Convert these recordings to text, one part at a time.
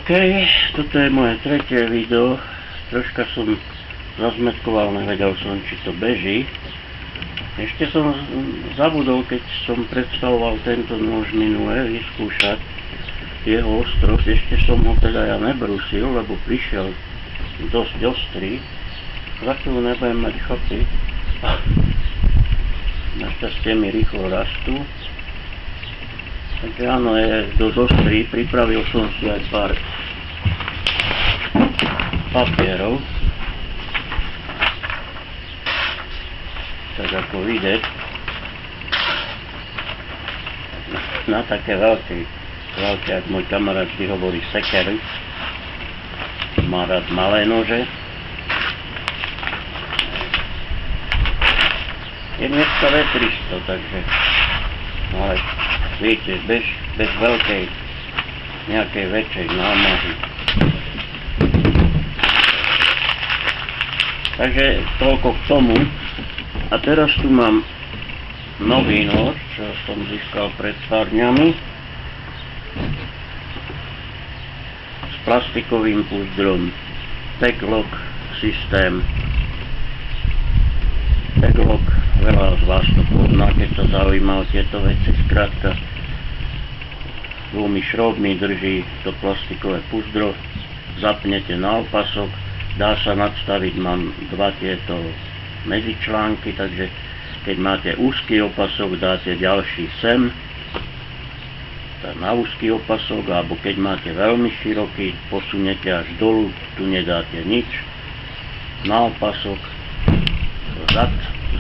OK, toto je moje tretie video. Troška som zazmetkoval, nevedel som, či to beží. Ešte som zabudol, keď som predstavoval tento nôž minule, vyskúšať jeho ostrosť. Ešte som ho teda ja nebrusil, lebo prišiel dosť ostrý. Za chvíľu nebudem mať chopy. Našťastie mi rýchlo rastú. Takže áno, je dosť ostrý. Pripravil som si aj pár papierov. Tak ako vidieť, na také veľké, ako môj kamarát vždy hovorí, sekery. Má rád malé nože. Je dneska V300, takže ale viete, bez veľkej nejakej väčšej námahy. Takže toľko k tomu. A teraz tu mám nový nož, čo som získal pred pár dňami, s plastikovým púzdrom. Tag-Lock systém. Tag-Lock, veľa z vás to pozná, keď sa zaujíma o tieto veci. Skrátka, dvomi šroubmi drží to plastikové púzdro, zapnete na opasok, dá sa nadstaviť, mám dva tieto medzičlánky, takže keď máte úzky opasok, dáte ďalší sem na úzky opasok, alebo keď máte veľmi široký, posunete až dolu, tu nedáte nič, na opasok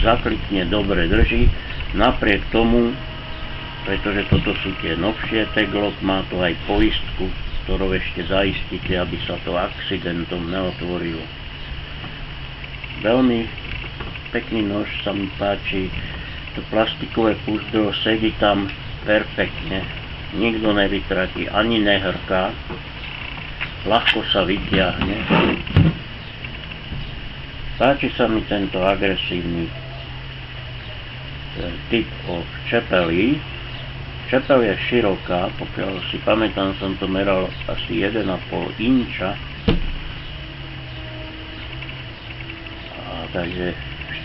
zaklikne, dobre drží. Napriek tomu, pretože toto sú tie novšie Tag-Lock, má to aj poistku, ktorou ešte zaistíte, aby sa to accidentom neotvorilo. Veľmi pekný nož, sa mi páči, to plastikové púzdro sedí tam perfektne, nikto nevytratí, ani nehrká, ľahko sa vytiahne. Páči sa mi tento agresívny typ od čepelí. Čepel je široká, pokiaľ si pamätám, som to meral asi 1,5 inča, takže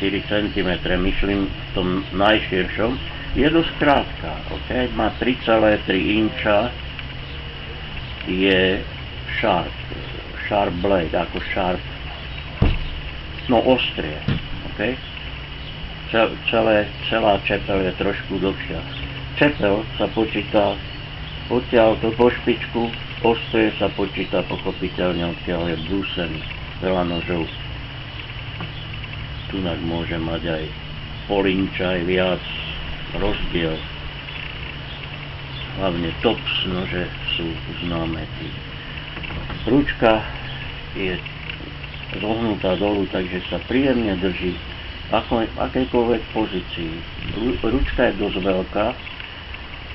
4 cm, myslím v tom najširšom. Je dosť krátka, okay? Má 3,3 inča, je sharp blade, ako sharp, no ostrie, okay? Celá čepel je trošku dlhšia. Čepel sa počíta odtiaľto po špičku, ostrie sa počíta pochopiteľne odtiaľ je brúsený. Veľa nožov tunak môže mať aj pol inča, aj viac, rozdiel. Hlavne tops nože sú známe. Ručka je zohnutá dolu, takže sa príjemne drží v akejkoľvek pozícii. Ručka je dosť veľká.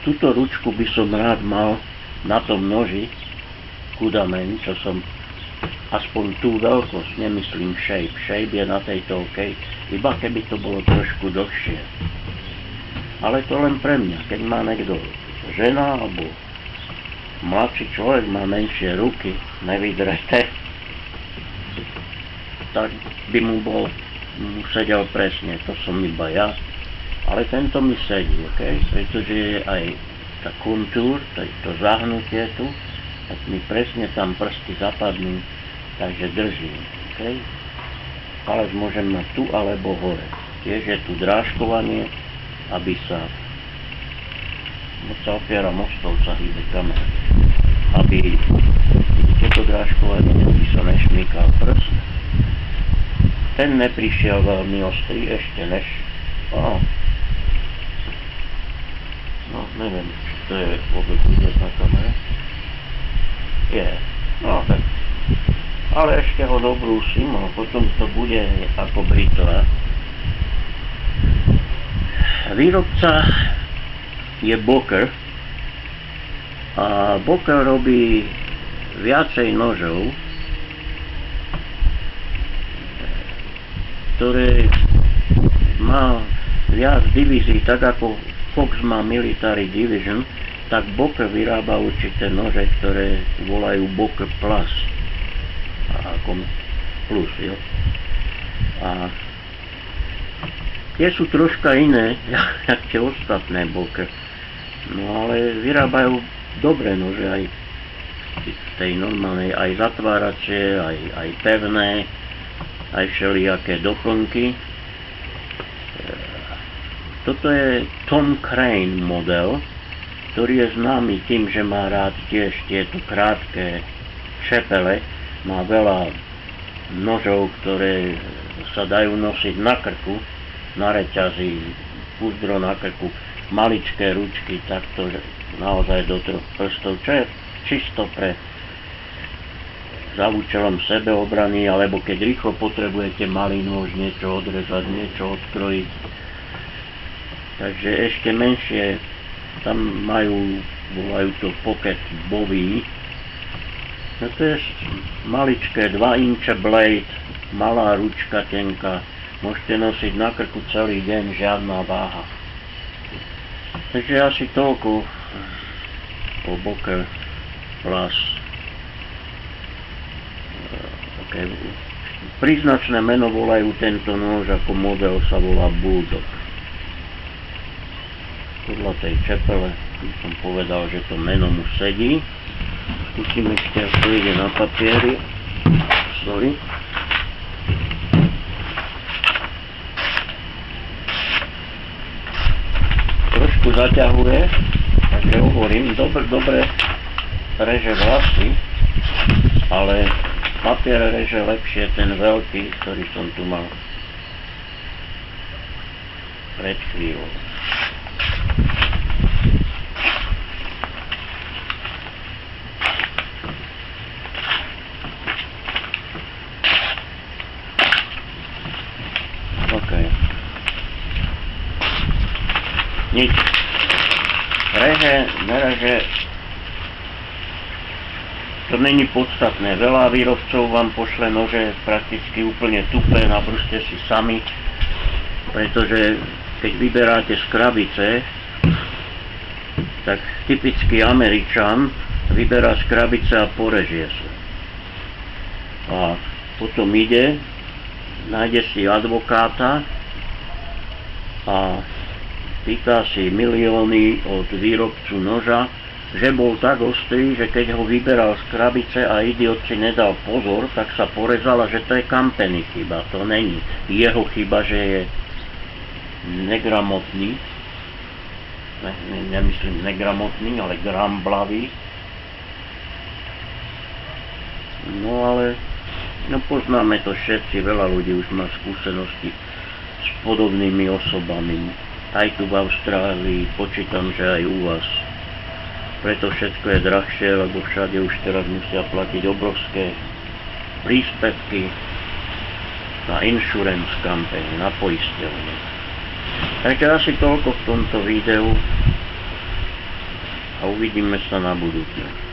Túto ručku by som rád mal na tom noži Kudamen, čo som aspoň tú veľkosť, nemyslím shape. Shape je na tejto OK, iba keby to bolo trošku dlhšie. Ale to len pre mňa, keď má niekto žena alebo mladší človek, má menšie ruky, nevydreté, tak by mu sedel presne, to som iba ja. Ale tento mi sedí, okay? Pretože je aj tá kontúr, to zahnutie tu, tak mi presne tam prsty zapadnú, takže držím, okay? Palec môžem mať tu alebo hore. Tiež je tu drážkovanie, aby sa, sa opieram o stôl, sa hýbe kamera, aby tieto drážkovanie, aby sa nešmýkal prst. Ten neprišiel veľmi ostrý, ešte než, no neviem, či to je vôbec vidieť na kamere. Je, no tak, ale ešte ho dobrúsim, a potom to bude ako britva. Výrobca je Boker a Boker robí viacej nožov, ktoré má viac divízií, tak ako Fox má Military Division, tak Boker vyrába určité nože, ktoré volajú Boker Plus. Ako plus, jo. A tie sú troška iné, jak tie ostatné Boker. No ale vyrábajú dobré nože, aj v tej normálnej, aj zatváracie, aj pevné, aj všelijaké doplnky. Toto je Tom Crane model, ktorý je známy tým, že má rád tiež tieto krátke čepele. Má veľa nožov, ktoré sa dajú nosiť na krku, na reťazi, púzdro na krku, maličké ručky, takto naozaj do 3 prstov, čo je čisto pre za účelom sebeobrany, alebo keď rýchlo potrebujete malý nôž, niečo odrezať, niečo odkrojiť. Takže ešte menšie, tam volajú to pocket bowie. No to je maličké 2 inče blade, malá ručka tenká. Môžete nosiť na krku celý deň, žiadna váha. Takže asi toľko o Boker Plus. Okay. Príznačné meno volajú tento nôž, ako model sa volá Bulldog. Podľa tej čepele som povedal, že to meno mu sedí. Skúsim ešte, ako ide na papieri. Sorry. Trošku zaťahuje, takže hovorím, dobre reže vlasy, ale papier reže lepšie ten veľký, ktorý som tu mal pred chvíľou. Nič. Reže, nereže, to není podstatné. Veľa výrobcov vám pošle nože prakticky úplne tupé, nabrúste si sami, pretože keď vyberáte z krabice, tak typický Američan vyberá z krabice a porežie sa. A potom ide, nájde si advokáta a pýta si milióny od výrobcu noža, že bol tak ostrý, že keď ho vyberal z krabice a idiot si nedal pozor, tak sa porezal a že to je company chyba. To není jeho chyba, že je negramotný. Nemyslím negramotný, ale gramblavý. No ale poznáme to všetci, veľa ľudí už má skúsenosti s podobnými osobami. Aj tu v Austrálii, počítam, že aj u vás. Preto všetko je drahšie, lebo všade už teraz musia platiť obrovské príspevky na insurance company, na poisťovne. Takže asi toľko v tomto videu a uvidíme sa na budúce.